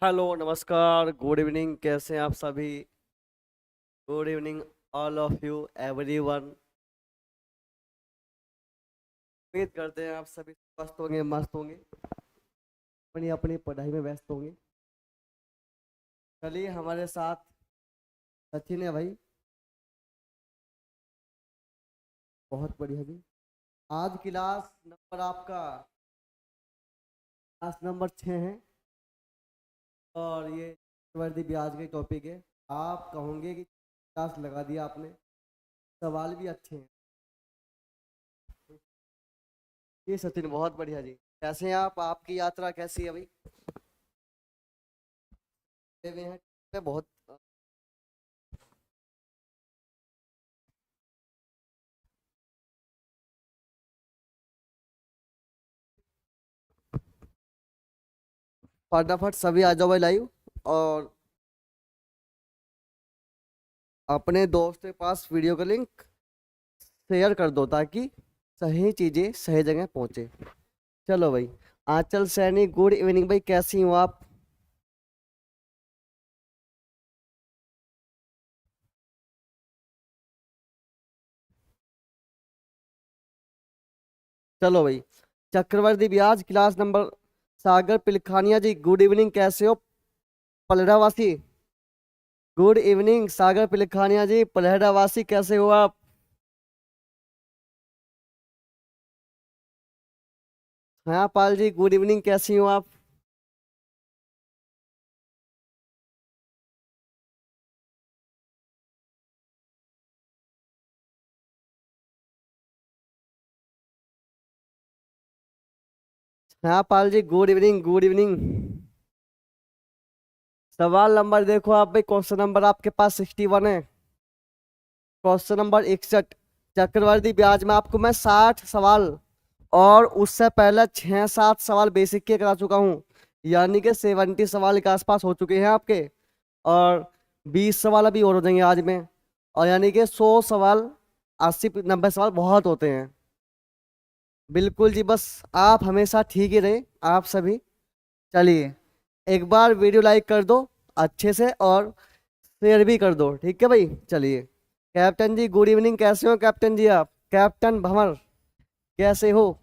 Hello, नमस्कार, good evening. कैसे हैं आप सभी? Good evening all of you, everyone. उम्मीद करते हैं आप सभी स्वस्थ होंगे, मस्त होंगे, अपनी अपनी पढ़ाई में व्यस्त होंगे। चलिए, हमारे साथ सचिन है भाई। बहुत बढ़िया जी। आज क्लास नंबर आपका क्लास नंबर 6 है और ये चक्रवृद्धि ब्याज के टॉपिक है। आप कहोगे कि क्लास लगा दिया आपने, सवाल भी अच्छे हैं। जी सचिन, बहुत बढ़िया जी। कैसे हैं आप? आपकी यात्रा कैसी है भाई? हुए हैं बहुत। फटाफट सभी आ जाओ भाई लाइव, और अपने दोस्त के पास वीडियो का लिंक शेयर कर दो ताकि सही चीजें सही जगह पहुंचे। चलो भाई। आंचल सैनी, गुड इवनिंग भाई, कैसी हो आप? चलो भाई। चक्रवर्ती ब्याज क्लास नंबर। सागर पिलखानिया जी, गुड इवनिंग, कैसे हो? पलहरावासी, गुड इवनिंग। सागर पिलखानिया जी, पलहरावासी, कैसे हो आप? हाँ पाल जी, गुड इवनिंग, कैसी हो आप? हाँ Pal ji, good evening, good evening. सवाल नंबर देखो आप भाई, क्वेश्चन नंबर आपके पास 61 है। Question number 61। चक्रवर्ती ब्याज में आपको मैं 60 सवाल और उससे पहले 6-7 सवाल बेसिक के करा चुका हूँ। यानी कि 70 सवाल के आसपास हो चुके हैं आपके। और 20 सवाल अभी और हो जाएंगे आज में। और यानी कि 100 सवाल, 80-90 सवाल बहुत होते हैं। बिल्कुल जी, बस आप हमेशा ठीक ही रहे, आप सभी। चलिए, एक बार वीडियो लाइक कर दो अच्छे से, और शेयर भी कर दो, ठीक है भाई। चलिए। कैप्टन जी, गुड इवनिंग, कैसे हो कैप्टन जी आप? कैप्टन भंवर, कैसे हो?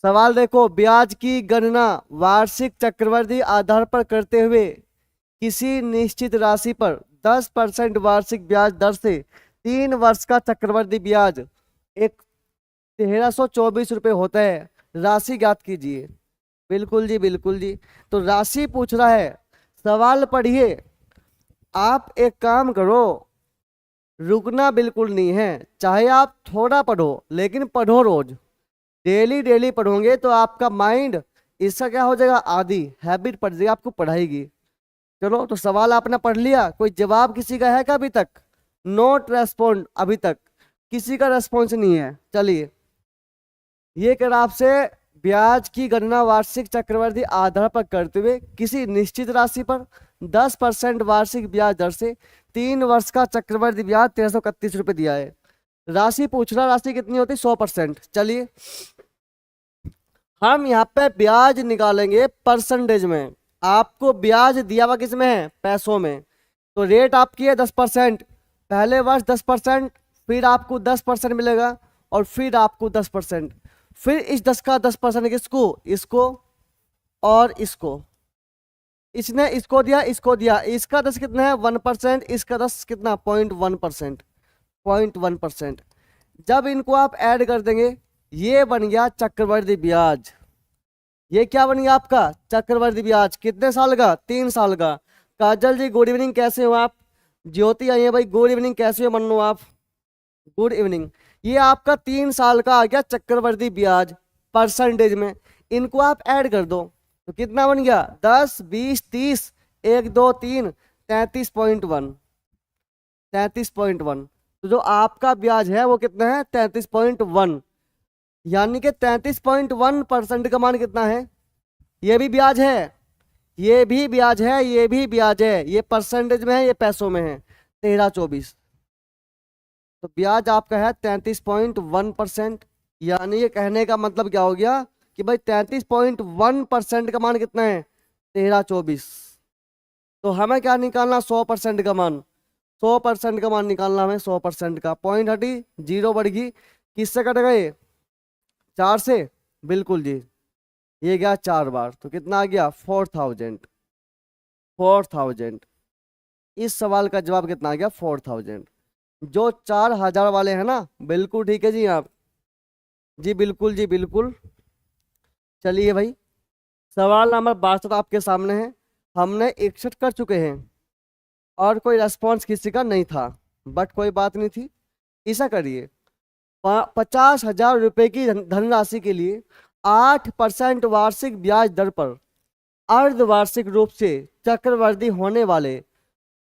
सवाल देखो, ब्याज की गणना वार्षिक चक्रवृद्धि आधार पर करते हुए किसी निश्चित राशि पर 10% वार्षिक ब्याज दर से 3 वर्ष का चक्रवृद्धि ब्याज एक 1324 रुपये होता है। राशि ज्ञात कीजिए। बिल्कुल जी, बिल्कुल जी। तो राशि पूछ रहा है, सवाल पढ़िए। आप एक काम करो, रुकना बिल्कुल नहीं है। चाहे आप थोड़ा पढ़ो, लेकिन पढ़ो रोज। डेली डेली पढ़ोगे तो आपका माइंड इसका क्या हो जाएगा, आदी हैबिट पड़ जाएगी आपको पढ़ाई की। चलो, तो सवाल आपने पढ़ लिया, कोई जवाब किसी का है क्या अभी तक? नोट रेस्पॉन्ड, अभी तक किसी का रेस्पॉन्स नहीं है। चलिए। ये कर आपसे, ब्याज की गणना वार्षिक चक्रवृद्धि आधार पर करते हुए किसी निश्चित राशि पर 10% वार्षिक ब्याज दर से 3 वर्ष का चक्रवृद्धि ब्याज 1331 रुपये दिया है। राशि पूछना, राशि कितनी होती है? 100%। चलिए, हम यहाँ पे ब्याज निकालेंगे परसेंटेज में। आपको ब्याज दिया हुआ किस में है? पैसों में। तो रेट आपकी है 10%। पहले वर्ष 10%, फिर आपको 10% मिलेगा, और फिर आपको 10%। फिर इस 10 का 10% किसको? इसको और इसको। इसने इसको दिया, इसको दिया। इसका 10 कितना है? 1%। इसका 10 कितना? 0.1%। 0.1%। जब इनको आप ऐड कर देंगे, ये बन गया चक्रवृद्धि ब्याज। ये क्या बन गया आपका? चक्रवृद्धि ब्याज। कितने साल का? 3 साल का। काजल जी, गुड इवनिंग, कैसे हो आप? ज्योति आई है भाई, गुड इवनिंग, कैसे हो मन्नू आप? Good evening. ये आपका 3 साल का आ गया चक्रवृद्धि ब्याज परसेंटेज में। इनको आप ऐड कर दो तो कितना बन गया? 10, 20, 30, 1, 2, 3, 33.1। 33.1। तो जो आपका ब्याज है वो कितना है? 33.1। यानी कि 33.1% का मान कितना है? ये भी ब्याज है, ये भी ब्याज है, ये भी ब्याज है। ये परसेंटेज में है, ये पैसों में है। 1324। तो ब्याज आपका है 33.1%। यानी ये कहने का मतलब क्या हो गया कि भाई 33.1% का मान कितना है? 13 24। तो हमें क्या निकालना, 100% का मान। 100% का मान निकालना हमें, 100% का। पॉइंट हटी, जीरो बढ़ गई, किससे कट गए, 4 से, बिल्कुल जी। ये गया 4 बार, तो कितना आ गया, 4000। 4000। इस सवाल का जवाब कितना आ गया, 4000। जो 4000 वाले हैं ना, बिल्कुल ठीक है जी आप, जी बिल्कुल जी बिल्कुल। चलिए भाई, सवाल नंबर 62 आपके सामने है। हमने 61 कर चुके हैं और कोई रेस्पॉन्स किसी का नहीं था, बट कोई बात नहीं थी। ऐसा करिए, 50,000 रुपए की धनराशि के लिए 8% वार्षिक ब्याज दर पर अर्धवार्षिक रूप से चक्रवृद्धि होने वाले,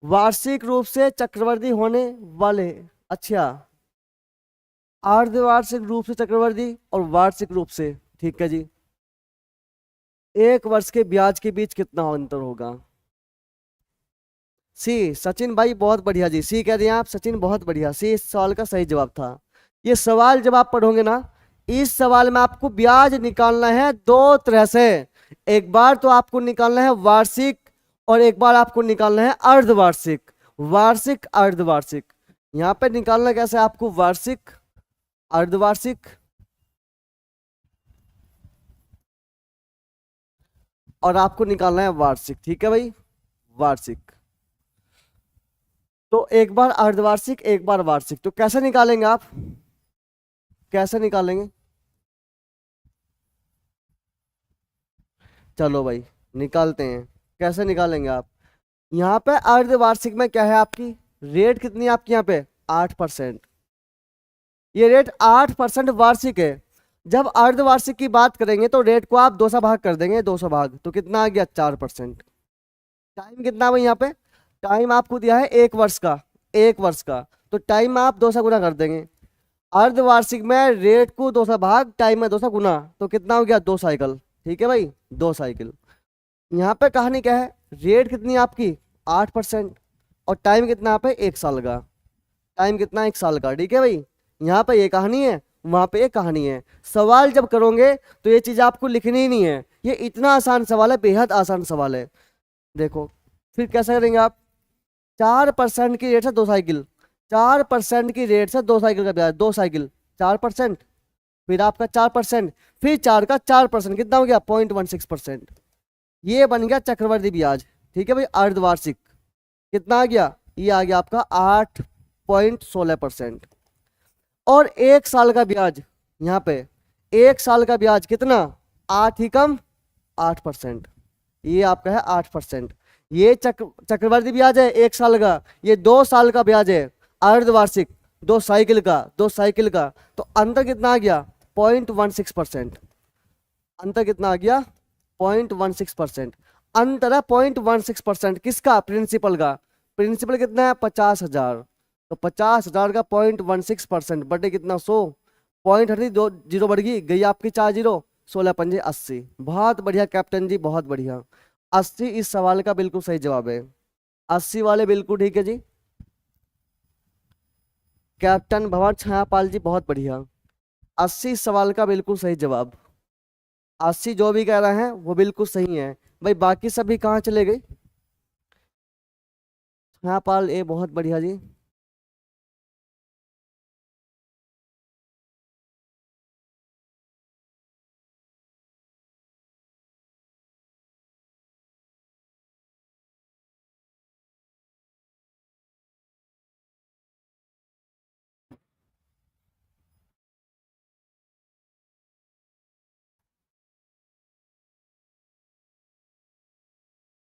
वार्षिक रूप से चक्रवृद्धि होने वाले, अच्छा, अर्धवार्षिक रूप से चक्रवृद्धि और वार्षिक रूप से, ठीक है जी, एक वर्ष के ब्याज के बीच कितना अंतर होगा। सी, सचिन भाई बहुत बढ़िया जी, सी कह रहे हैं आप, सचिन बहुत बढ़िया, सी इस सवाल का सही जवाब था। ये सवाल जब आप पढ़ोगे ना, इस सवाल में आपको ब्याज निकालना है दो तरह से। एक बार तो आपको निकालना है वार्षिक, और एक बार आपको निकालना है अर्धवार्षिक। वार्षिक अर्धवार्षिक, यहाँ पे निकालना कैसे आपको, वार्षिक अर्धवार्षिक, और आपको निकालना है वार्षिक, ठीक है भाई, वार्षिक। तो एक बार अर्धवार्षिक एक बार वार्षिक, तो कैसे निकालेंगे आप, कैसे निकालेंगे, चलो भाई निकालते हैं। कैसे निकालेंगे आप, यहाँ पे अर्धवार्षिक में क्या है आपकी, रेट कितनी है आपकी यहाँ पे, 8%। ये रेट 8% वार्षिक है। जब अर्धवार्षिक की बात करेंगे तो रेट को आप 200 भाग कर देंगे, 200 भाग, तो कितना आ गया, 4%। टाइम कितना भाई यहाँ पे, टाइम आपको दिया है 1 वर्ष का, 1 वर्ष का, तो टाइम आप 200 गुना कर देंगे। अर्धवार्षिक में रेट को 200 भाग, टाइम में 200 गुना, तो कितना हो गया, 2 साइकिल, ठीक है भाई, 2 साइकिल। यहाँ पे कहानी क्या है, रेट कितनी है आपकी, 8%, और टाइम कितना यहाँ पे, 1 साल का, टाइम कितना, 1 साल का, ठीक है भाई। यहाँ पे ये कहानी है, वहां पे ये कहानी है। सवाल जब करोगे तो ये चीज आपको लिखनी ही नहीं है, ये इतना आसान सवाल है, बेहद आसान सवाल है। देखो फिर कैसे करेंगे आप, 4% की रेट से 2 साइकिल, 4% की रेट से 2 साइकिल का ब्याज, 2 साइकिल, 4%, फिर आपका 4%, फिर 4 का 4%, कितना हो गया, 0.16%। ये बन गया चक्रवर्ती ब्याज, ठीक है भाई, अर्धवार्षिक। कितना आ गया, ये आ गया आपका 8.16%। और 1 साल का ब्याज, यहाँ पे 1 साल का ब्याज कितना, 8 ही कम 8%, ये आपका है 8%। ये चक्रवर्ती ब्याज है 1 साल का, ये 2 साल का ब्याज है अर्धवार्षिक, 2 साइकिल का, 2 साइकिल का, तो अंतर कितना आ गया, 0.16%। अंतर कितना आ गया, 0.16%। अंतर है 0.16%, किसका, प्रिंसिपल का। प्रिंसिपल कितना है, 50,000, तो 50,000 का 0.16% बटे कितना, 100, पॉइंट हटी, दो जीरो बढ़ गई, गई आपकी 4 जीरो, 16 पंजे 80। बहुत बढ़िया कैप्टन जी, बहुत बढ़िया। 80 इस सवाल का बिल्कुल सही जवाब है, 80 वाले बिल्कुल ठीक है जी। कैप्टन भंवर छायापाल जी बहुत बढ़िया, 80 इस सवाल का बिल्कुल सही जवाब। 80 जो भी कह रहे हैं वो बिल्कुल सही है भाई, बाकी सभी कहाँ चले गए, छायापाल ए बहुत बढ़िया जी।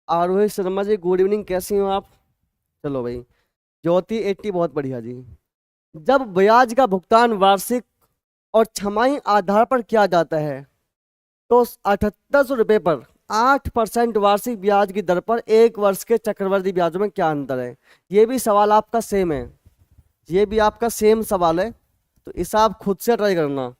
आरोही शर्मा जी गुड इवनिंग, कैसी हो आप। चलो भाई, ज्योति 80 बहुत बढ़िया जी। जब ब्याज का भुगतान वार्षिक और छमाही आधार पर किया जाता है तो 7800 रुपये पर 8% वार्षिक ब्याज की दर पर 1 वर्ष के चक्रवृद्धि ब्याजों में क्या अंतर है। ये भी सवाल आपका सेम है, ये भी आपका सेम सवाल है, तो इसे आप खुद से ट्राई करना।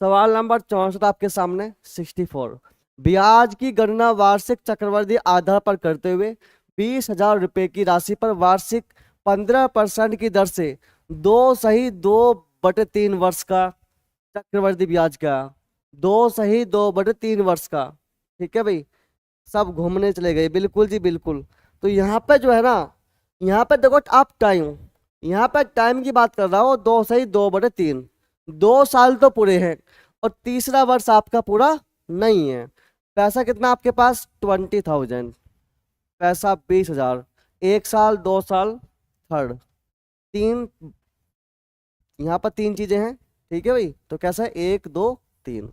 सवाल नंबर 64 आपके सामने, 64। ब्याज की गणना वार्षिक चक्रवृद्धि आधार पर करते हुए 20,000 रुपये की राशि पर वार्षिक 15% की दर से 2/2/3 वर्ष का चक्रवृद्धि ब्याज का, 2/2/3 वर्ष का, ठीक है भाई, सब घूमने चले गए, बिल्कुल जी बिल्कुल। तो यहाँ पे जो है ना, यहाँ पे देखो आप टाइम, यहाँ पे टाइम की बात कर रहा हूँ, 2 सही 2/3, 2 साल तो पूरे हैं और तीसरा वर्ष आपका पूरा नहीं है। पैसा कितना आपके पास, 20,000, पैसा 20,000, 1 साल 2 साल थर्ड, तीन, यहाँ पर 3 चीजें हैं, ठीक है भाई। तो कैसा है, 1 2 3।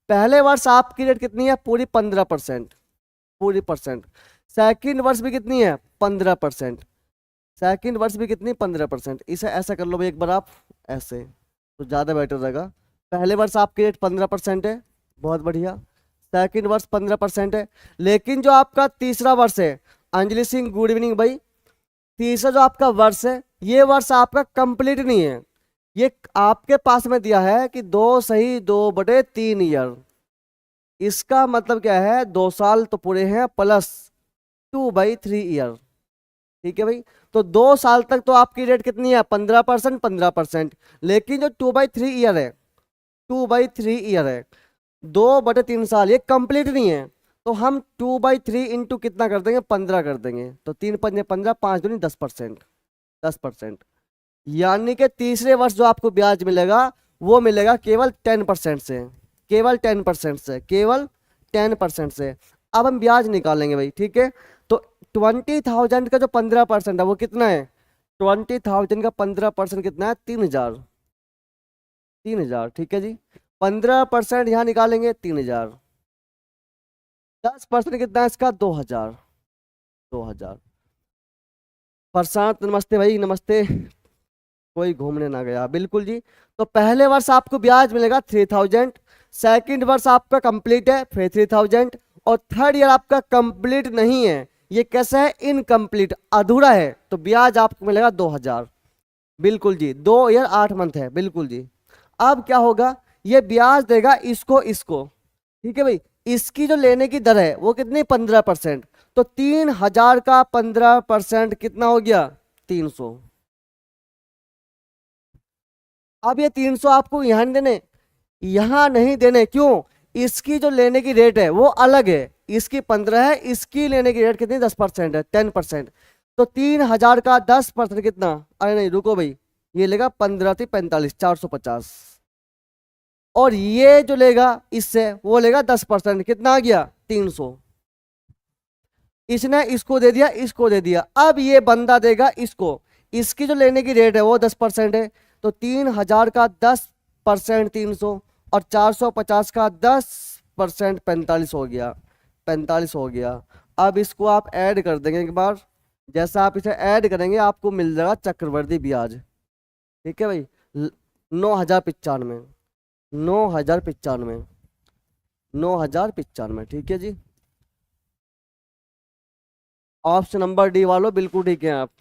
पहले वर्ष आपकी रेट कितनी है, पूरी 15%, पूरी परसेंट। सेकंड वर्ष भी कितनी है, 15%, सेकंड वर्ष भी कितनी, 15%। इसे ऐसा कर लो भाई एक बार आप, ऐसे तो ज़्यादा बेटर रहेगा। पहले वर्ष आपकी रेट 15% है, बहुत बढ़िया। सेकंड वर्ष 15% है, लेकिन जो आपका तीसरा वर्ष है, अंजलि सिंह गुड इवनिंग भाई, तीसरा जो आपका वर्ष है, ये वर्ष आपका कंप्लीट नहीं है। ये आपके पास में दिया है कि 2 सही 2/3 ईयर। इसका मतलब क्या है, 2 साल तो पूरे हैं प्लस 2/3 ईयर, ठीक है भाई। तो 2 साल तक तो आपकी रेट कितनी है, 15%, 15%। लेकिन जो 2/3 ईयर है, 2/3 ईयर है, 2/3 साल, ये कंप्लीट नहीं है। तो हम 2/3 इंटू कितना कर देंगे, 15 कर देंगे। तो 3 × 5 = 15, 5 × 10%, 10%। यानी कि तीसरे वर्ष जो आपको ब्याज मिलेगा वो मिलेगा केवल 10% से, केवल 10% से, केवल 10% से। अब हम ब्याज निकालेंगे भाई, ठीक है। तो 20,000 का जो 15% है वो कितना है, 20,000 का 15% कितना है, 3,000, 3,000, ठीक है जी। 15% यहाँ निकालेंगे 3,000, 10% कितना है इसका, 2,000, 2,000। प्रशांत नमस्ते भाई, नमस्ते, कोई घूमने ना गया, बिल्कुल जी। तो पहले वर्ष आपको ब्याज मिलेगा 3,000, सेकंड वर्ष आपका कंप्लीट है फिर 3,000, और थर्ड ईयर आपका कंप्लीट नहीं है, ये कैसा है, इनकम्प्लीट, अधूरा है, तो ब्याज आपको मिलेगा 2,000, बिल्कुल जी। 2 ईयर 8 मंथ है, बिल्कुल जी। अब क्या होगा, ये ब्याज देगा इसको, इसको, ठीक है भाई। इसकी जो लेने की दर है वो कितनी, 15%। तो 3,000 का 15% कितना हो गया, 300। अब ये 300 आपको यहाँ नहीं देने, यहाँ नहीं देने, क्यों, इसकी जो लेने की रेट है वो अलग है, इसकी 15 है, इसकी लेने की रेट कितनी, 10% है, 10%। तो 3,000 का 10% कितना, अरे नहीं रुको भाई, ये लेगा 15×3 = 45, 450। और ये जो लेगा इससे वो लेगा 10%, कितना आ गया, 300। इसने इसको दे दिया, इसको दे दिया, अब ये बंदा देगा इसको, इसकी जो लेने की रेट है वो 10% है। तो 3,000 का 10% 300, और 450 का 10% 45 हो गया, 45 हो गया। अब इसको आप ऐड कर देंगे एक बार, जैसा आप इसे ऐड करेंगे आपको मिल जाएगा चक्रवर्ती ब्याज, ठीक है भाई। 9,095, 9,095, 9,095, ठीक है जी। ऑप्शन नंबर डी वालों बिल्कुल ठीक है आप,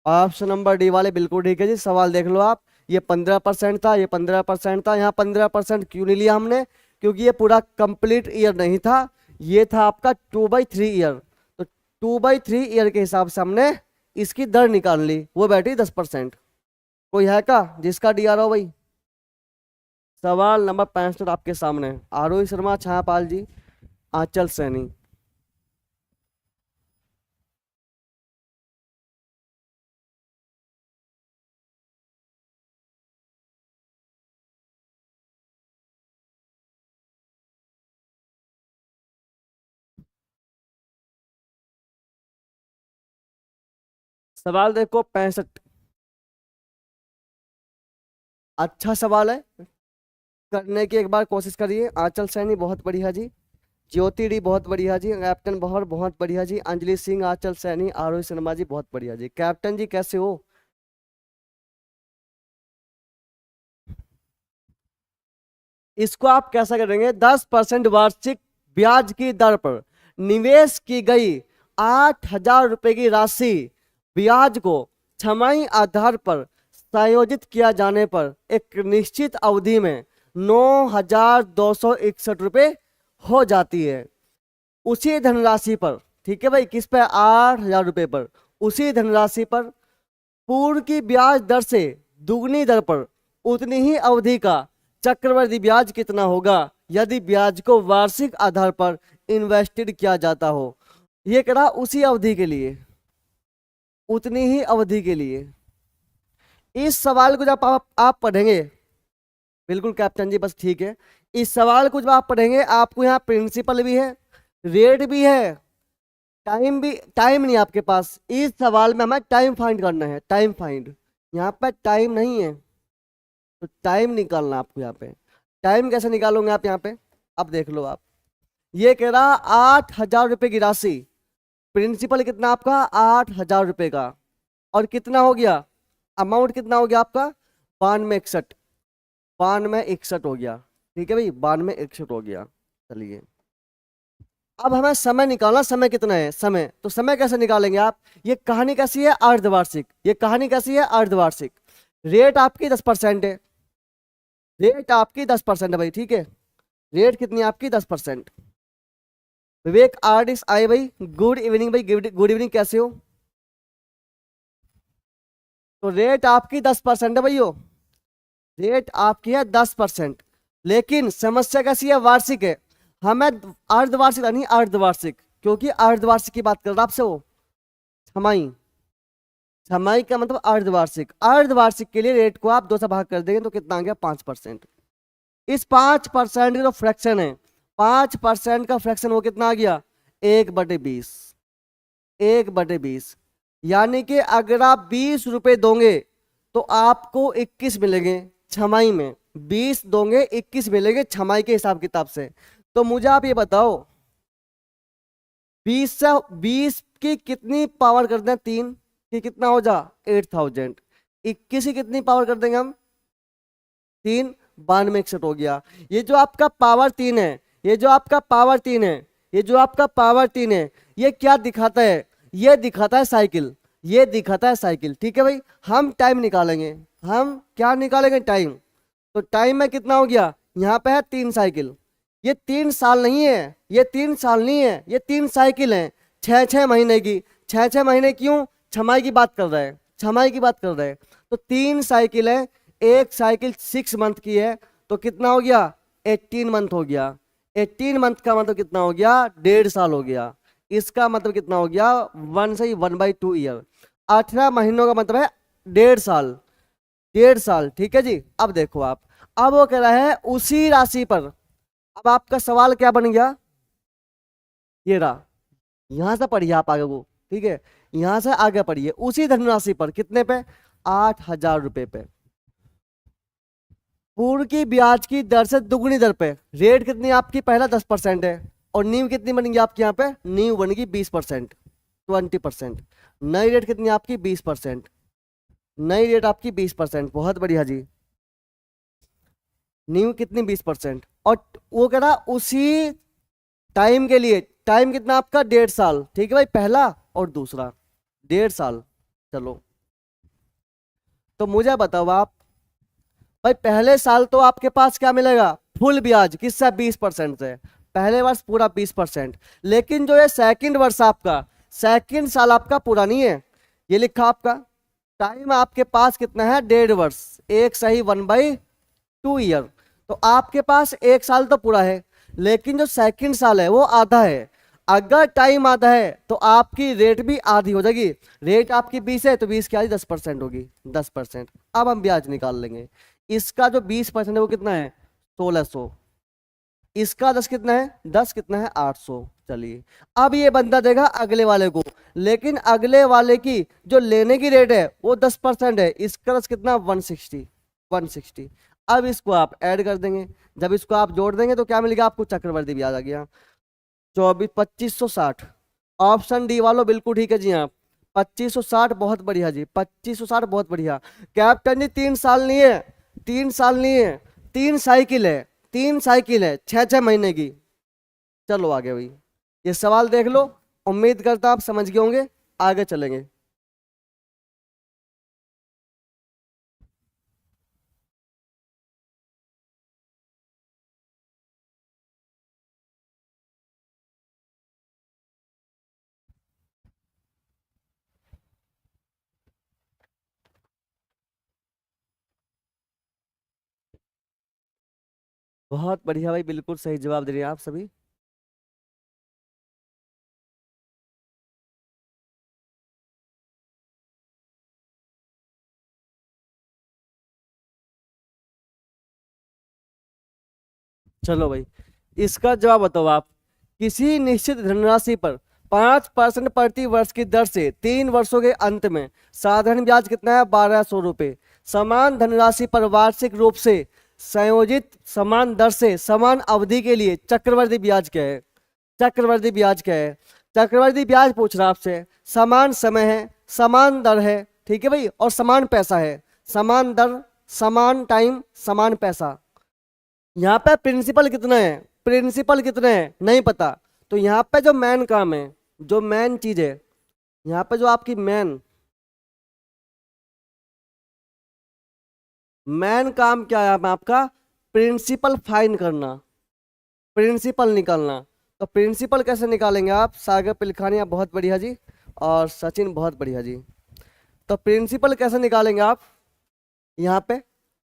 ऑप्शन नंबर डी वाले बिल्कुल ठीक है जी। सवाल देख लो आप, ये 15% था, ये 15% था, यहाँ 15% क्यों नहीं लिया हमने, क्योंकि ये पूरा कंप्लीट ईयर नहीं था, ये था आपका 2/3 ईयर। तो 2/3 ईयर के हिसाब से हमने इसकी दर निकाल ली, वो बैठी 10%। कोई है का जिसका डी आ रहा हो भाई। सवाल नंबर 65 आपके सामने, आरोही शर्मा, छायापाल जी, आंचल सैनी। सवाल देखो 65, अच्छा सवाल है, करने की एक बार कोशिश करिए। आंचल सैनी बहुत बढ़िया जी, ज्योति डी बहुत बढ़िया जी, कैप्टन बहर बहुत बढ़िया जी, अंजलि सिंह, आंचल सैनी, आरोही शर्मा जी बहुत बढ़िया जी। कैप्टन जी कैसे हो, इसको आप कैसा करेंगे, 10% वार्षिक ब्याज की दर पर निवेश की गई 8,000 रुपए की राशि ब्याज को छमाही आधार पर संयोजित किया जाने पर एक निश्चित अवधि में 9,261 रुपए हो जाती है। उसी धनराशि पर, ठीक है भाई, किस पे, 8,000 रुपए पर, उसी धनराशि पर पूर्व की ब्याज दर से दुगनी दर पर उतनी ही अवधि का चक्रवृद्धि ब्याज कितना होगा यदि ब्याज को वार्षिक आधार पर इन्वेस्टेड किया जाता हो। ये करा उसी अवधि के लिए, उतनी ही अवधि के लिए। इस सवाल को जब आप पढ़ेंगे, बिल्कुल कैप्टन जी बस ठीक है, इस सवाल को जब आप पढ़ेंगे आपको यहाँ प्रिंसिपल भी है, रेट भी है, टाइम भी, टाइम नहीं आपके पास। इस सवाल में हमें टाइम फाइंड करना है, टाइम फाइंड। यहाँ पर टाइम नहीं है तो टाइम निकालना आपको यहाँ पे। टाइम कैसे निकालोगे आप यहाँ पे, अब देख लो आप। ये कह रहा 8,000 रुपए की राशि, प्रिंसिपल कितना आपका 8,000 रुपए का, और कितना हो गया अमाउंट, कितना हो गया आपका 9261, 9261 हो गया। ठीक है भाई, 9261 हो गया। चलिए अब हमें समय निकालना, समय कितना है समय, तो समय कैसे निकालेंगे आप। ये कहानी कैसी है अर्धवार्षिक, ये कहानी कैसी है अर्धवार्षिक। रेट आपकी 10% है, रेट आपकी 10% है भाई, ठीक है। रेट कितनी है आपकी 10%। विवेक आर्टिस्ट आए भाई, गुड इवनिंग भाई, गुड इवनिंग, कैसे हो। तो रेट आपकी 10% है भैया, रेट आपकी है 10%। लेकिन समस्या कैसी है वार्षिक है, हमें अर्धवार्षिक नहीं अर्धवार्षिक, क्योंकि अर्धवार्षिक की बात कर रहा आपसे वो छमाई, छमाई का मतलब अर्धवार्षिक। अर्धवार्षिक के लिए रेट को आप 2 से भाग कर देंगे तो कितना आ गया 5%। इस 5% का जो फ्रैक्शन है, 5% का फ्रैक्शन वो कितना आ गया 1/20, 1/20। यानी कि अगर आप 20 रुपए दोगे तो आपको 21 मिलेंगे छमाई में, 20 दोगे 21 मिलेंगे छमाई के हिसाब किताब से। तो मुझे आप ये बताओ 20 की कितनी पावर कर दें 3 की कितना हो जा 8,000, 21 की कितनी पावर कर देंगे हम 3, 9261 हो गया। ये जो आपका पावर 3 है, ये जो आपका पावर 3 है, ये जो आपका पावर 3 है, ये क्या दिखाता है, ये दिखाता है साइकिल, ये दिखाता है साइकिल। ठीक है भाई, हम टाइम निकालेंगे, हम क्या निकालेंगे टाइम। तो टाइम में कितना हो गया, यहाँ पे है 3 साइकिल, ये 3 साल नहीं है, ये 3 साल नहीं है, ये 3 साइकिल है 6-6 महीने की। 6-6 महीने क्यों, छमाई की बात कर रहे हैं, छमाई की बात कर रहे हैं। तो 3 साइकिल है, एक साइकिल 6 मंथ की है, तो कितना हो गया 18 मंथ हो गया। 18 मंथ का मतलब कितना हो गया 1.5 साल हो गया। इसका मतलब कितना हो गया 1/2 ईयर। 18 महीनों का मतलब है 1.5 साल, 1.5 साल। ठीक है जी, अब देखो आप, अब वो कह रहा है उसी राशि पर। अब आपका सवाल क्या बन गया, ये रहा, यहां से पढ़िए आप आगे को, ठीक है, यहां से आगे पढ़िए। उसी धनराशि पर कितने पे 8,000 रुपए पे, पूर्व की ब्याज की दर से दुगनी दर पे। रेट कितनी आपकी पहला 10% है, और नींव कितनी बनेगी आपकी यहाँ पे, नींव बनेगी 20%, 20%। नई रेट कितनी आपकी 20%, नई रेट आपकी 20%, बहुत बढ़िया जी। नींव कितनी 20%, और वो कह रहा उसी टाइम के लिए, टाइम कितना आपका 1.5 साल। ठीक है भाई, पहला और दूसरा 1.5 साल। चलो तो मुझे बताओ आप, भाई पहले साल तो आपके पास क्या मिलेगा फुल ब्याज, किससे 20% से, पहले वर्ष पूरा 20%। लेकिन जो ये सेकंड वर्ष आपका, सेकंड साल आपका पूरा नहीं है, ये लिखा आपका टाइम आपके पास कितना है 1.5 वर्ष, एक सही 1/2 ईयर। तो आपके पास 1 साल तो पूरा है, लेकिन जो सेकंड साल है वो आधा है। अगर टाइम आधा है तो आपकी रेट भी आधी हो जाएगी। रेट आपकी 20 है तो 20 की आधी 10% होगी, 10%। अब हम ब्याज निकाल लेंगे। इसका जो 20% है वो कितना है 1,600, इसका 10 कितना है 10 कितना है 800। चलिए अब ये बंदा देगा अगले वाले को, लेकिन अगले वाले की जो लेने की रेट है वो 10% है, इसका 10 कितना 160, 160। अब इसको आप ऐड कर देंगे, जब इसको आप जोड़ देंगे तो क्या मिलेगा आपको चक्रवर्ती ब्याज आ गया 2560। ऑप्शन डी वालों बिल्कुल ठीक है जी हाँ, 2560, बहुत बढ़िया जी 2560, बहुत बढ़िया। कैप्टन जी 3 साल नहीं है, 3 साल नहीं है, 3 साइकिल है, 3 साइकिल है 6-6 महीने की। चलो आगे भाई, ये सवाल देख लो, उम्मीद करता आप समझ गए होंगे, आगे चलेंगे। बहुत बढ़िया भाई, बिल्कुल सही जवाब दे रहे हैं आप सभी। चलो भाई, इसका जवाब बताओ आप। किसी निश्चित धनराशि पर 5% प्रति वर्ष की दर से 3 वर्षों के अंत में साधारण ब्याज कितना है? 1200 रुपये। समान धनराशि पर वार्षिक रूप से संयोजित समान दर से समान अवधि के लिए चक्रवृद्धि ब्याज क्या है? चक्रवृद्धि ब्याज क्या है? चक्रवृद्धि ब्याज पूछ रहा आपसे। समान समय है, समान दर है, ठीक है भाई, और समान पैसा है। समान दर, समान टाइम, समान पैसा। यहाँ पे प्रिंसिपल कितना है? प्रिंसिपल कितने हैं नहीं पता। तो यहाँ पे जो मेन काम है, जो मेन चीज है, यहाँ पे जो आपकी मेन मेन काम क्या है यहाँ पे आपका? प्रिंसिपल फाइन करना, प्रिंसिपल निकालना। तो प्रिंसिपल कैसे निकालेंगे आप? सागर पिलखानिया बहुत बढ़िया जी, और सचिन बहुत बढ़िया जी। तो प्रिंसिपल कैसे निकालेंगे आप? यहाँ पे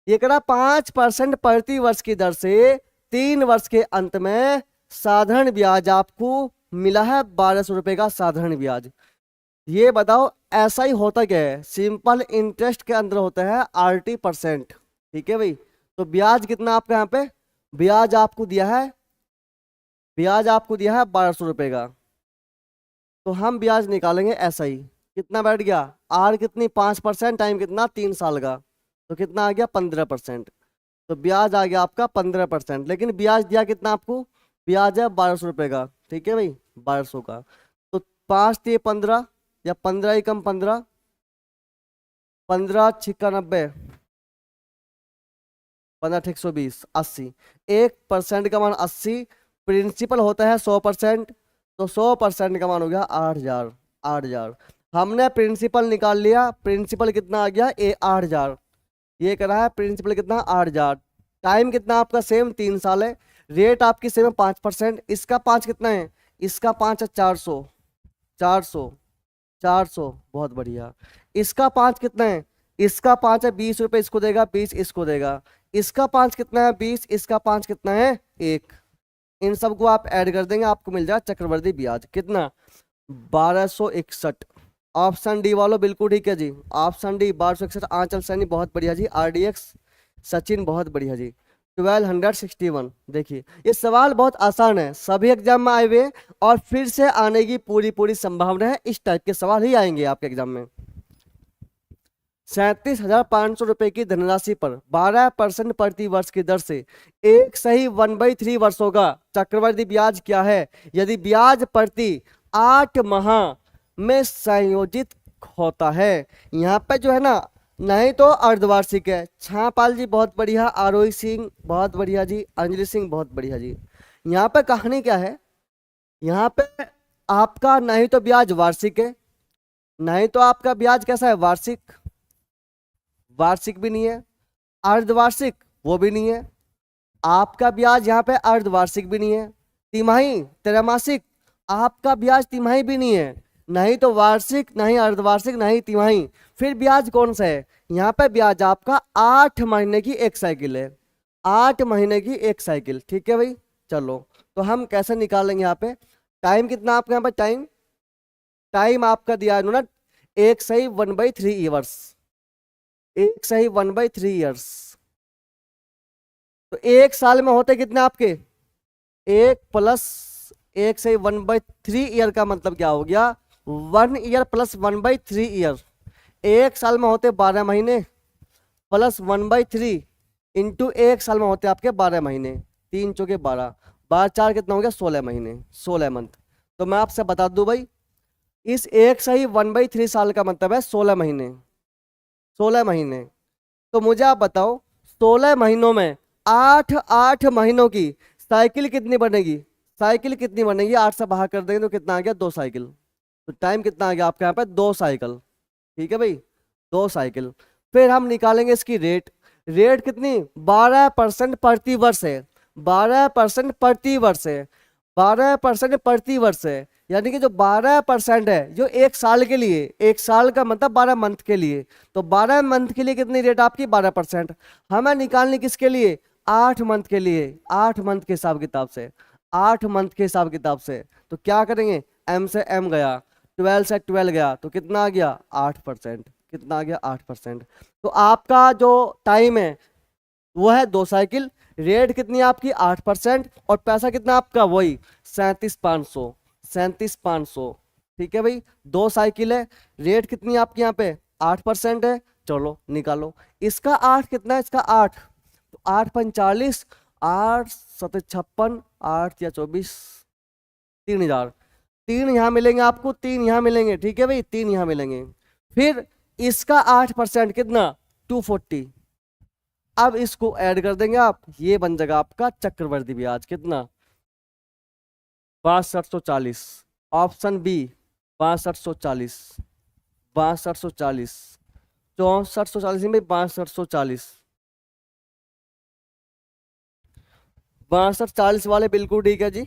ये कह रहा 5% प्रति वर्ष की दर से 3 वर्ष के अंत में साधारण ब्याज आपको मिला है 1200 रुपये का साधारण ब्याज। ये बताओ ऐसा ही होता क्या है? सिंपल इंटरेस्ट के अंदर होता है RT%, ठीक है भाई। तो ब्याज कितना आपका यहाँ पे? ब्याज आपको दिया है, ब्याज आपको दिया है 1200 रुपये का। तो हम ब्याज निकालेंगे ऐसा ही। कितना बैठ गया? आर कितनी? 5%, टाइम कितना? 3 साल का। तो कितना आ गया? 15%। तो ब्याज आ गया आपका 15%, लेकिन ब्याज दिया कितना आपको? ब्याज है 1200 रुपये का, ठीक है भाई, 1200 का। तो 5×3 = 15, या 15 ही कम 15, 15×6 = 90, 15×120, 80। 1% का मान 80। प्रिंसिपल होता है 100%, तो 100% का मान हो गया 8000। 8000 हमने प्रिंसिपल निकाल लिया। प्रिंसिपल कितना आ गया? 8000। ये करा है प्रिंसिपल कितना? 8000। टाइम कितना आपका? सेम 3 साल है। रेट आपकी सेम है 5%। इसका 5 कितना है? इसका 5 है 400। 400, 400, बहुत बढ़िया। इसका 5 कितना है? इसका 5 है 20 रुपये, इसको देगा 20, इसको देगा। इसका 5 कितना है? 20। इसका 5 कितना है? 1। इन सबको आप ऐड कर देंगे, आपको मिल जाएगा चक्रवृद्धि ब्याज कितना? 1261। ऑप्शन डी वालों बिल्कुल ठीक है जी। Option D 1261। आंचल सैनी बहुत बढ़िया जी। RDX सचिन बहुत बढ़िया जी। 1261। देखिए ये सवाल बहुत आसान है, सभी एग्जाम में आए हुए हैं, और फिर से आने की पूरी पूरी संभावना है। इस टाइप के सवाल ही आएंगे आपके एग्जाम में। 37,500 रुपए की धनराशि पर 12% प्रति वर्ष की दर से एक सही 1/3 वर्षों का चक्रवृद्धि ब्याज क्या है यदि ब्याज प्रति 8 माह में संयोजित होता है? यहाँ पे जो है ना, नहीं तो अर्धवार्षिक है। छापाल जी बहुत बढ़िया, आरोही सिंह बहुत बढ़िया जी, अंजलि सिंह बहुत बढ़िया जी। यहाँ पे कहानी क्या है? यहाँ पे आपका नहीं तो ब्याज वार्षिक है, नहीं तो आपका ब्याज कैसा है? वार्षिक। वार्षिक भी नहीं है, अर्धवार्षिक वो भी नहीं है। आपका ब्याज यहाँ पे अर्धवार्षिक भी नहीं है, तिमाही त्रैमासिक आपका ब्याज तिमाही भी नहीं है। नहीं तो वार्षिक, नहीं अर्धवार्षिक, नहीं तिमाही। फिर ब्याज कौन सा है? यहाँ पे ब्याज आपका 8 महीने की एक साइकिल है। 8 महीने की एक साइकिल, ठीक है भाई। चलो तो हम कैसे निकालेंगे? यहाँ पे टाइम कितना आपका? यहाँ पे टाइम, टाइम आपका दिया है इन्होंने 1/3 ईयर्स। 1/3 ईयर्स। तो 1 साल में होते कितने आपके? 1 + 1/3 ईयर का मतलब क्या हो गया? 1 ईयर + 1/3 ईयर। 1 साल में होते 12 महीने, प्लस 1/3 इंटू 1 साल में होते आपके 12 महीने। 3×4 = 12, 12×4 कितना हो गया? 16 महीने, 16 मंथ। तो मैं आपसे बता दूं भाई, इस 1/3 साल का मतलब है 16 महीने। 16 महीने। तो मुझे आप बताओ 16 महीनों में 8 महीनों की साइकिल कितनी बनेगी? साइकिल कितनी बनेगी? 8 से बाहर कर देंगे तो कितना आ गया? 2 साइकिल। तो टाइम कितना आ गया आपके यहाँ पे? 2 साइकिल, ठीक है भाई, 2 साइकिल। फिर हम निकालेंगे इसकी रेट। रेट कितनी? 12% प्रति वर्ष है। 12% प्रति वर्ष है। 12% प्रति वर्ष है, यानी कि जो 12% है जो 1 साल के लिए, 1 साल का मतलब 12 मंथ के लिए। तो 12 मंथ के लिए कितनी रेट आपकी? 12%। हमें निकालनी किसके लिए? 8 मंथ के लिए, 8 मंथ के हिसाब किताब से, 8 मंथ के हिसाब किताब से। तो क्या करेंगे, एम से एम गया, 12 से 12 गया, तो कितना आ गया 8%। कितना आ गया 8%। तो आपका जो टाइम है वो है 2 साइकिल, रेट कितनी है आपकी 8%, और पैसा कितना आपका वही 37,500, 37,500। ठीक है भाई, 2 साइकिल है, रेट कितनी है आपकी यहाँ पे 8% है। चलो निकालो, इसका 8 कितना है, इसका 8, तो 8×5 = 40, 8×7 = 56, 8×या 24, 3,000। 3 यहाँ मिलेंगे आपको, 3 यहाँ मिलेंगे, ठीक है भाई, 3 यहाँ मिलेंगे। फिर इसका 8% कितना 240। अब इसको ऐड कर देंगे आप, ये बन जाएगा आपका चक्रवर्ती ब्याज कितना 6240। ऑप्शन बी 6240, 6240, 6440 में 6240, 6240 वाले बिल्कुल ठीक है जी,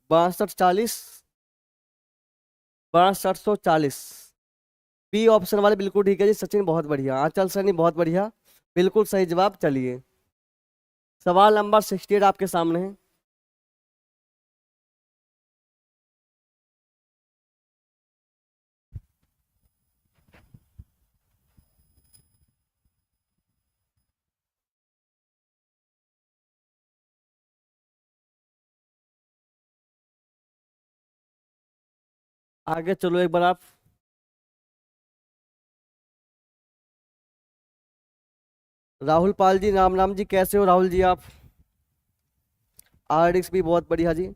6240, 6240, बी ऑप्शन वाले बिल्कुल ठीक है जी। सचिन बहुत बढ़िया, आंचल सनी बहुत बढ़िया, बिल्कुल सही जवाब। चलिए सवाल नंबर 68 आपके सामने है। आगे चलो एक बार आप। राहुल पाल जी, राम राम जी, कैसे हो राहुल जी आप। RX भी बहुत बढ़िया जी,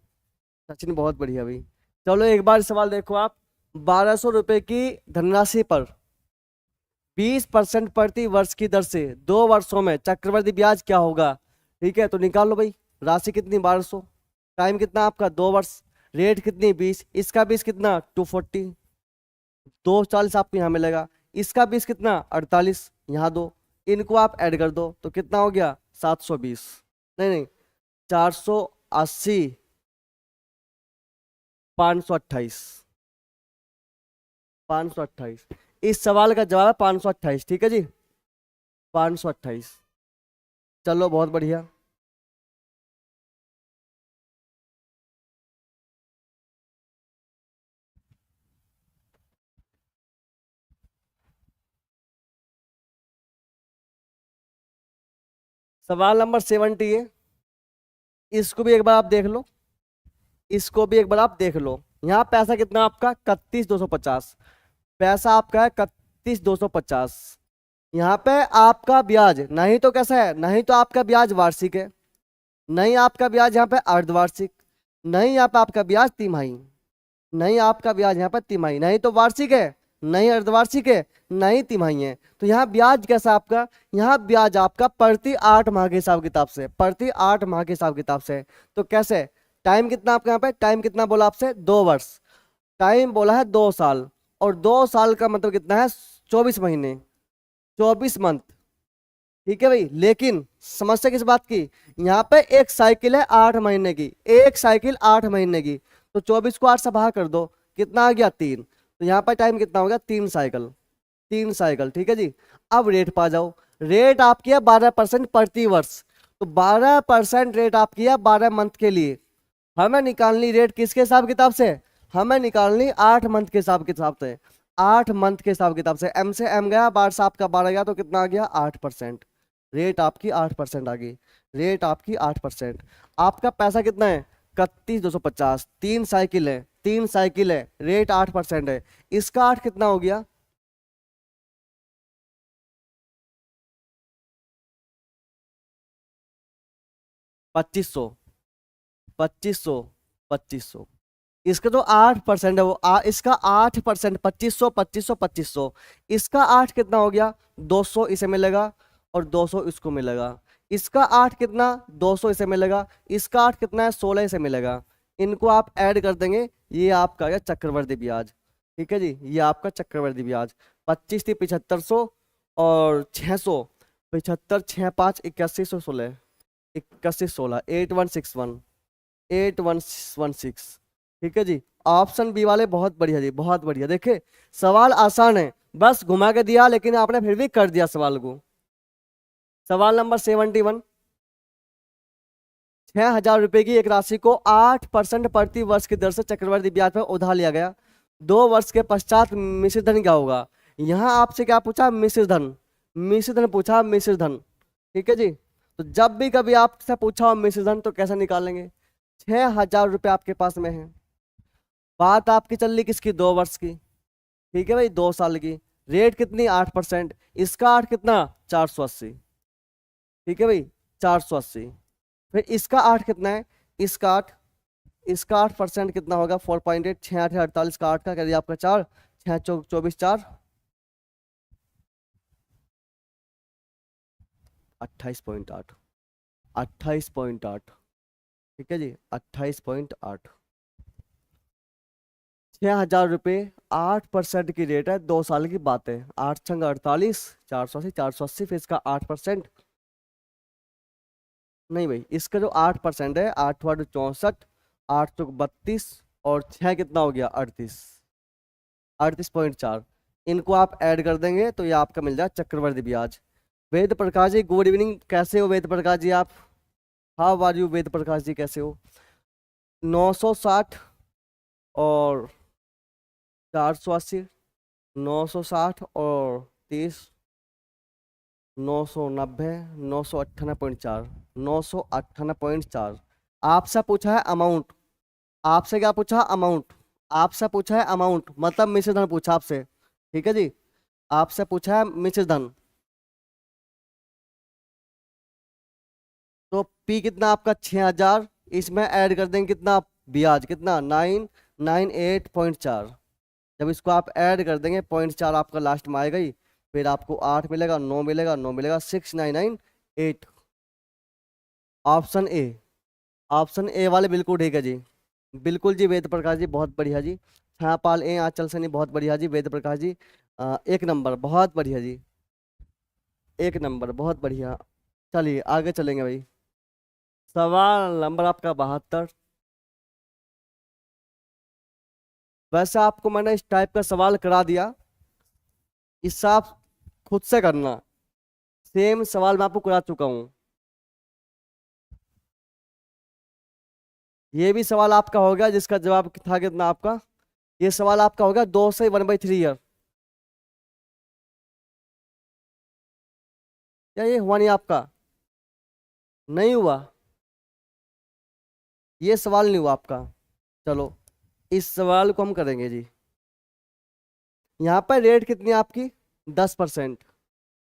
सचिन बहुत बढ़िया भाई। चलो एक बार सवाल देखो आप, 1200 रुपए की धनराशि पर 20% प्रति वर्ष की दर से 2 वर्षों में चक्रवृद्धि ब्याज क्या होगा। ठीक है, तो निकाल लो भाई, राशि कितनी 1200, टाइम कितना आपका 2 वर्ष, रेट कितनी 20, इसका 20 कितना 240, 240 आपको यहाँ मिलेगा, इसका 20 कितना 48, यहाँ दो, इनको आप ऐड कर दो तो कितना हो गया 720, नहीं नहीं 480, 528, 528। इस सवाल का जवाब है 528, ठीक है जी, 528। चलो बहुत बढ़िया। सवाल नंबर 70 है, इसको भी एक बार आप देख लो, इसको भी एक बार आप देख लो। यहाँ पैसा कितना आपका 31,250, पैसा आपका है 31,250। यहाँ पे आपका ब्याज नहीं तो कैसा है, नहीं तो आपका ब्याज वार्षिक है, नहीं आपका ब्याज यहाँ पे अर्धवार्षिक, नहीं यहाँ पे आपका ब्याज तिमाही, नहीं आपका ब्याज यहाँ पे तिमाही, नहीं तो वार्षिक है, नहीं अर्धवार्षिक है, नहीं तिमाही है। तो यहाँ ब्याज कैसा आपका, यहाँ ब्याज आपका प्रति 8 माह के हिसाब किताब से, प्रति 8 माह के हिसाब किताब से। तो कैसे, टाइम कितना आपका यहाँ पे, टाइम कितना बोला आपसे 2 वर्ष, टाइम बोला है 2 साल, और 2 साल का मतलब कितना है 24 महीने, 24 मंथ। ठीक है भाई, लेकिन समस्या किस बात की, यहाँ पे एक साइकिल है 8 महीने की, एक साइकिल 8 महीने की, तो 24 को 8 से भाग कर दो, कितना आ गया 3, तो यहाँ पर टाइम कितना हो गया 3 साइकिल, 3 साइकिल। ठीक है जी, अब रेट पा जाओ, रेट आपकी है 12% प्रति वर्ष, तो 12% रेट आपकी है 12 मंथ के लिए। हमें निकालनी रेट किसके हिसाब किताब से, हमें निकालनी 8 मंथ के हिसाब से, 8 मंथ के हिसाब किताब से। एम से एम गया, 12 से आपका 12 गया, तो कितना आ गया 8%, रेट आपकी 8% आ गई, रेट आपकी 8%। आपका पैसा कितना है 31,250, 3 साइकिल है, 3 साइकिल है, रेट 8% है, इसका 8 कितना हो गया 2500, 2500, 2500। इसका जो 8% है वो इसका 8%, 2500, 2500, 2500, इसका 8 कितना हो गया 200 इसे मिलेगा, और 200 इसको मिलेगा। इसका 8 कितना 200 इसे मिलेगा, इसका 8 कितना है 16 इसे मिलेगा। इनको आप ऐड कर देंगे, ये आपका गया चक्रवर्ती ब्याज। ठीक है जी, ये आपका चक्रवर्ती ब्याज 25 थी 7500, और 600, 75, 6 5 8116, 8116, 8161, 8116। ठीक है जी, ऑप्शन बी वाले बहुत बढ़िया जी, बहुत बढ़िया। देखे सवाल आसान है, बस घुमा के दिया, लेकिन आपने फिर भी कर दिया सवाल को। सवाल नंबर 71, 6,000 रुपए की एक राशि को 8% प्रति वर्ष की दर से चक्रवृद्धि ब्याज पर उधार लिया गया। 2 वर्ष के पश्चात मिश्रित धन क्या होगा? यहाँ आपसे क्या पूछा? मिश्रित धन। मिश्रित धन पूछा, मिश्रित धन। ठीक है जी। तो जब भी कभी आपसे पूछा हो मिश्रित धन तो कैसे निकालेंगे? 6,000 रुपये आपके पास में है। बात आपकी चल रही किसकी? 2 वर्ष की। ठीक है भाई, 2 साल की। रेट कितनी? 8%। इसका 8 कितना? 480। ठीक है भाई, 480। फिर इसका 8 कितना है? इसका 8। इसका 8% कितना होगा? 4.8। 6 8 48 का 8 का कह दिया आपका 4। 6 24 4 28.8। 28.8। ठीक है जी, 28.8। 6,000 रुपये, 8% की रेट है, 2 साल की बात है। 8 छंग 48, 480, 480, फिर इसका 8%। नहीं भाई, इसका जो 8% है, 8 8 64, 8 32, और 6 कितना हो गया? 38। 38.4। इनको आप ऐड कर देंगे तो ये आपका मिल जाए चक्रवृद्धि ब्याज। Ved Prakash ji, good evening. कैसे हो वेद प्रकाश जी आप? How are you Ved Prakash ji, कैसे हो? 960 और 480, 960 और 30, 990, 998.4, 998.4। आपसे पूछा है अमाउंट। आपसे क्या पूछा? अमाउंट। आपसे पूछा है अमाउंट, मतलब मिश्र धन पूछा आपसे। ठीक है जी, आपसे पूछा है मिश्र धन। तो पी कितना आपका? 6,000। इसमें ऐड कर देंगे कितना? ब्याज कितना? 998.4। जब इसको आप ऐड कर देंगे 0.4 आपका लास्ट में आएगा ही। फिर आपको 8 मिलेगा, 9 मिलेगा, 9 मिलेगा, 6998। Option A. ऑप्शन ए वाले बिल्कुल ठीक है जी। बिल्कुल जी वेद प्रकाश जी, बहुत बढ़िया जी। छापाल ए आंचल सनी, बहुत बढ़िया जी वेद प्रकाश जी। एक नंबर, बहुत बढ़िया जी। एक नंबर, बहुत बढ़िया। चलिए आगे चलेंगे भाई। सवाल नंबर आपका 72। वैसे आपको मैंने इस टाइप का सवाल करा दिया, इससे आप खुद से करना। सेम सवाल मैं आपको करा चुका हूं। ये भी सवाल आपका हो गया जिसका जवाब था कितना आपका? ये सवाल आपका हो गया 2 से 1/3 ईयर। क्या ये हुआ नहीं आपका? नहीं हुआ? ये सवाल नहीं हुआ आपका। चलो, इस सवाल को हम करेंगे जी। यहाँ पर रेट कितनी है आपकी? 10%।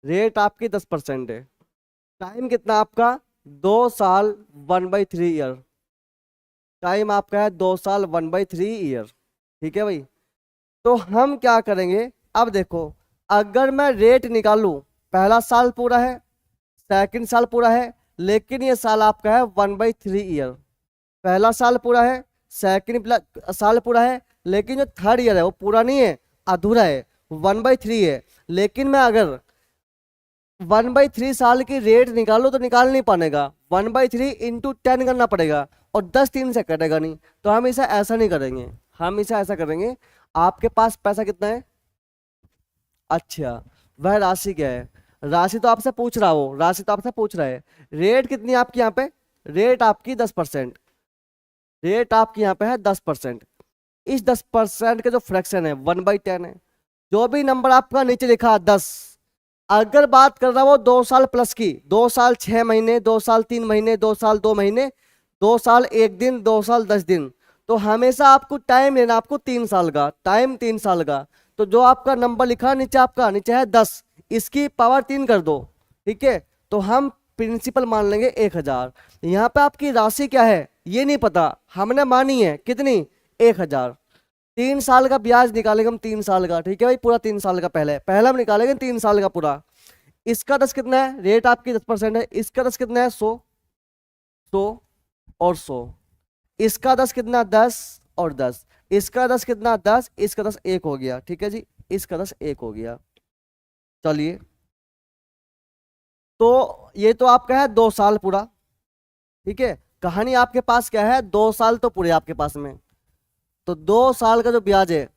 रेट आपकी 10% है। टाइम कितना आपका? 2 साल, 1/3 ईयर। टाइम आपका है 2 साल, 1/3 ईयर। ठीक है भाई। तो हम क्या करेंगे? अब देखो, अगर मैं रेट निकालूं, पहला साल पूरा है, सेकंड साल पूरा है, लेकिन ये साल आपका है 1/3 ईयर। पहला साल पूरा है, सेकंड साल पूरा है, लेकिन जो थर्ड ईयर है वो पूरा नहीं है, अधूरा है, 1/3 है। लेकिन मैं अगर 1/3 साल की रेट निकालो तो निकाल नहीं पाएगा। 1/3 इंटू 10 करना पड़ेगा, और 10 3 से कटेगा नहीं। तो हम इसे ऐसा नहीं करेंगे, हम इसे ऐसा करेंगे। आपके पास पैसा कितना है? अच्छा, वह राशि क्या है? राशि तो आपसे पूछ रहा हो, राशि तो आपसे पूछ रहा है। रेट कितनी है आपकी यहाँ पे? रेट आपकी 10%। रेट आपकी यहाँ पे है 10%। इस 10% के जो फ्रैक्शन है 1/10 है। जो भी नंबर आपका नीचे लिखा 10, अगर बात कर रहा वो 2 साल प्लस की, 2 साल 6 महीने, 2 साल 3 महीने, 2 साल 2 महीने, 2 साल 1 दिन, 2 साल 10 दिन, तो हमेशा आपको टाइम लेना, आपको 3 साल का टाइम, 3 साल का। तो जो आपका नंबर लिखा नीचे, आपका नीचे है 10, इसकी पावर 3 कर दो। ठीक है, तो हम प्रिंसिपल मान लेंगे 1,000। यहाँ पे आपकी राशि क्या है ये नहीं पता, हमने मानी है कितनी? 1,000। 3 साल का ब्याज निकालेंगे हम, 3 साल का। ठीक है भाई, पूरा 3 साल का पहले पहले हम निकालेंगे 3 साल का पूरा। इसका 10 कितना है? रेट आपकी 10% है। इसका 10 कितना है? 100। 100 और 100। इसका 10 कितना? 10 और 10। इसका 10 कितना? 10। इसका 10 1 हो गया। ठीक है जी, इसका 10 1 हो गया। चलिए, तो ये तो आपका है 2 साल पूरा। ठीक है, कहानी आपके पास क्या है? 2 साल तो पूरे आपके पास में। तो 2 साल का जो ब्याज है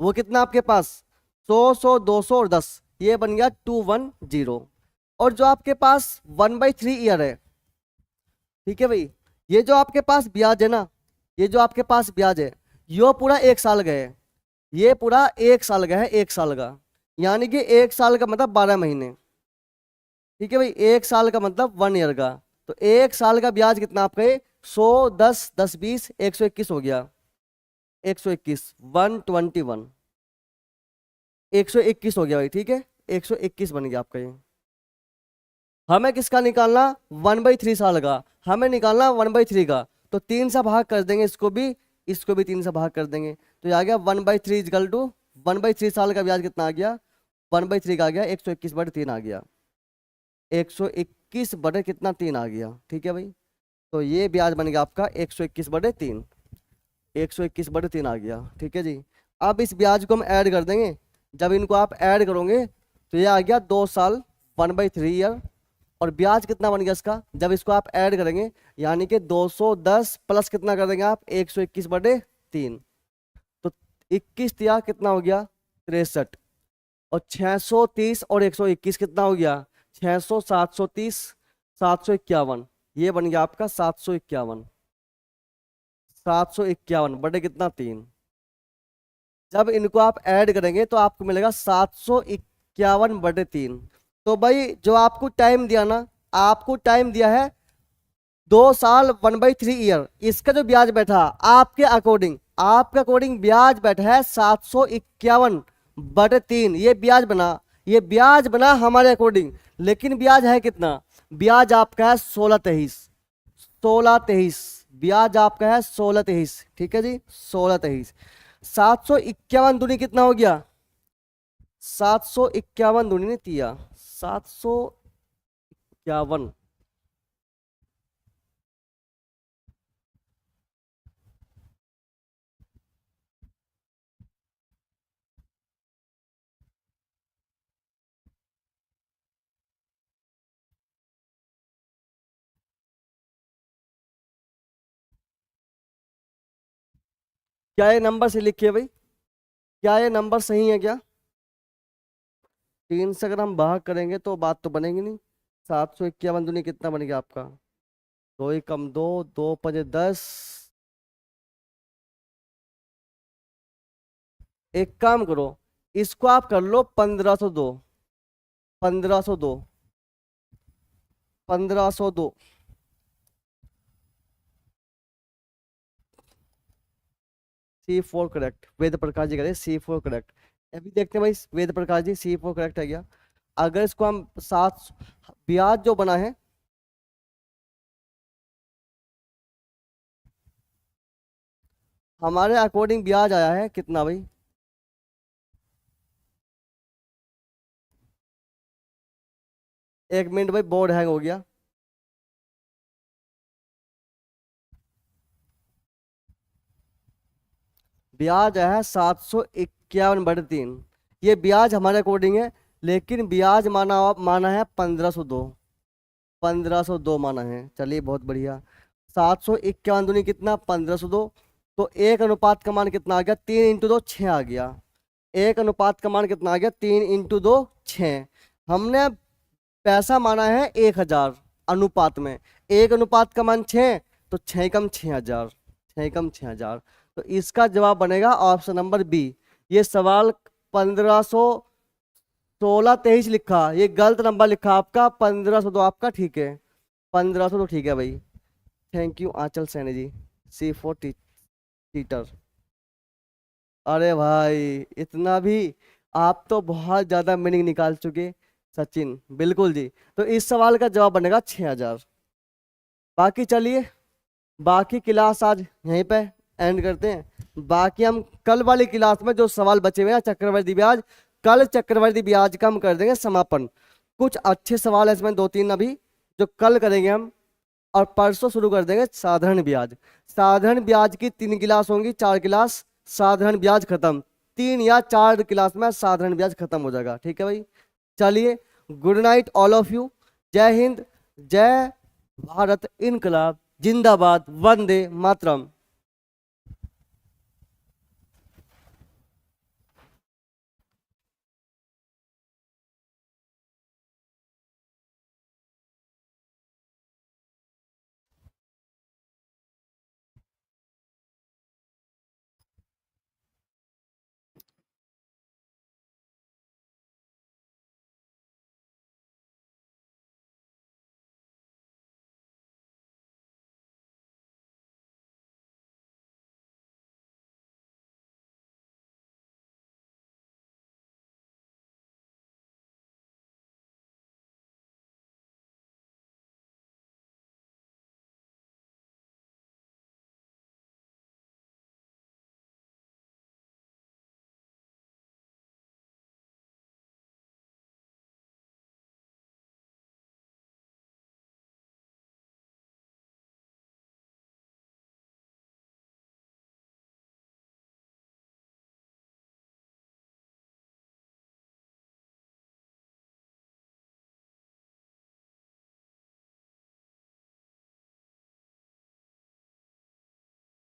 वो कितना आपके पास? 100 100 200 और 10, ये बन गया 210। और जो आपके पास 1/3 ईयर है, ठीक है भाई, ये जो आपके पास ब्याज है ना, ये जो आपके पास ब्याज है, यो पूरा 1 साल का है, ये पूरा 1 साल का है, 1 साल का, यानी कि 1 साल का मतलब 12 महीने। ठीक है भाई, 1 साल का मतलब 1 ईयर का। तो 1 साल का ब्याज कितना आपका है? 100, 10, 10, 20, 121 हो गया। 121, 121, 121 हो गया भाई। ठीक है, 121 बन गया आपका ये। हमें किसका निकालना? 1/3 साल का हमें निकालना, 1/3 का। तो 3 से भाग कर देंगे इसको भी, इसको भी 3 से भाग कर देंगे, तो ये आ गया 1/3 इजकल टू 1/3 साल का ब्याज कितना आ गया? 1/3 का आ गया 121/3 आ गया, 121/कितना 3 आ गया। ठीक है भाई, तो ये ब्याज बन गया आपका 121/3, 121/3 आ गया। ठीक है जी, अब इस ब्याज को हम ऐड कर देंगे। जब इनको आप ऐड करोगे तो ये आ गया 2 साल, 1/3 ईयर। और ब्याज कितना बन गया इसका, जब इसको आप ऐड करेंगे, यानी कि 210 प्लस कितना कर देंगे आप? 121/3। तो 21 तिया कितना हो गया? 63। और 630 और 121 कितना हो गया? 600, 730, 751। ये बन गया आपका 751, 751 कितना 3। जब इनको आप ऐड करेंगे तो आपको मिलेगा 751/3। तो भाई जो आपको टाइम दिया ना, आपको टाइम दिया है 2 साल, 1/3 ईयर। इसका जो ब्याज बैठा आपके अकॉर्डिंग, आपके अकॉर्डिंग ब्याज बैठा है 751/3। ये ब्याज बना, ये ब्याज बना हमारे अकॉर्डिंग। लेकिन ब्याज है कितना? ब्याज आपका है 1623, 1623 ब्याज आपका है 1623। ठीक है जी, 1623। 751 दूनी कितना हो गया? 751 दूनी नहीं तिया 751। क्या ये नंबर से लिखिए भाई, क्या ये नंबर सही है क्या? 3 से अगर हम भाग करेंगे तो बात तो बनेगी नहीं। 751 दूनी कितना बन गया आपका? 2 ही कम 2, 2 5 10। एक काम करो, इसको आप कर लो 1502, 1502, 1502। C4 करेक्ट, वेद प्रकाश जी करे C4 करेक्ट। अभी देखते हैं भाई, वेद प्रकाश जी C4 करेक्ट है क्या? अगर इसको हम सात, ब्याज जो बना है, हमारे अकॉर्डिंग ब्याज आया है कितना भाई? एक मिनट भाई, बोर्ड हैंग हो गया। ब्याज आया है 751/3। ये ब्याज हमारे अकॉर्डिंग है, लेकिन ब्याज माना माना है 1502, 1502 माना है। चलिए बहुत बढ़िया। 751 दूनी कितना? 1502। तो एक अनुपात का मान कितना आ गया? 3 × 2 6 आ गया। एक अनुपात का मान कितना आ गया? 3 × 2 6। हमने पैसा माना है 1000 अनुपात में, एक अनुपात का मान 6, तो 6 कम 6000, 6 कम 6000। तो इसका जवाब बनेगा ऑप्शन नंबर बी। ये सवाल 1516-23 लिखा, ये गलत नंबर लिखा आपका, 1502 आपका ठीक है, 1502 ठीक है भाई। Thank you Aanchal Saini ji, C4 teacher. अरे भाई इतना भी, आप तो बहुत ज्यादा मीनिंग निकाल चुके सचिन। बिल्कुल जी, तो इस सवाल का जवाब बनेगा 6000। बाकी चलिए, बाकी क्लास आज यहीं पे एंड करते हैं। बाकी हम कल वाली क्लास में जो सवाल बचे हुए हैं चक्रवर्ती ब्याज, कल चक्रवर्ती ब्याज का हम कर देंगे समापन। कुछ अच्छे सवाल है इसमें 2-3 अभी जो कल करेंगे हम, और परसों शुरू कर देंगे साधारण ब्याज। साधारण ब्याज की 3 क्लास होंगी, 4 क्लास, साधारण ब्याज खत्म। 3 या 4 क्लास में साधारण ब्याज खत्म हो जाएगा। ठीक है भाई, चलिए, good night all of you. जय हिंद, जय भारत, इनकलाब जिंदाबाद, वंदे मातरम।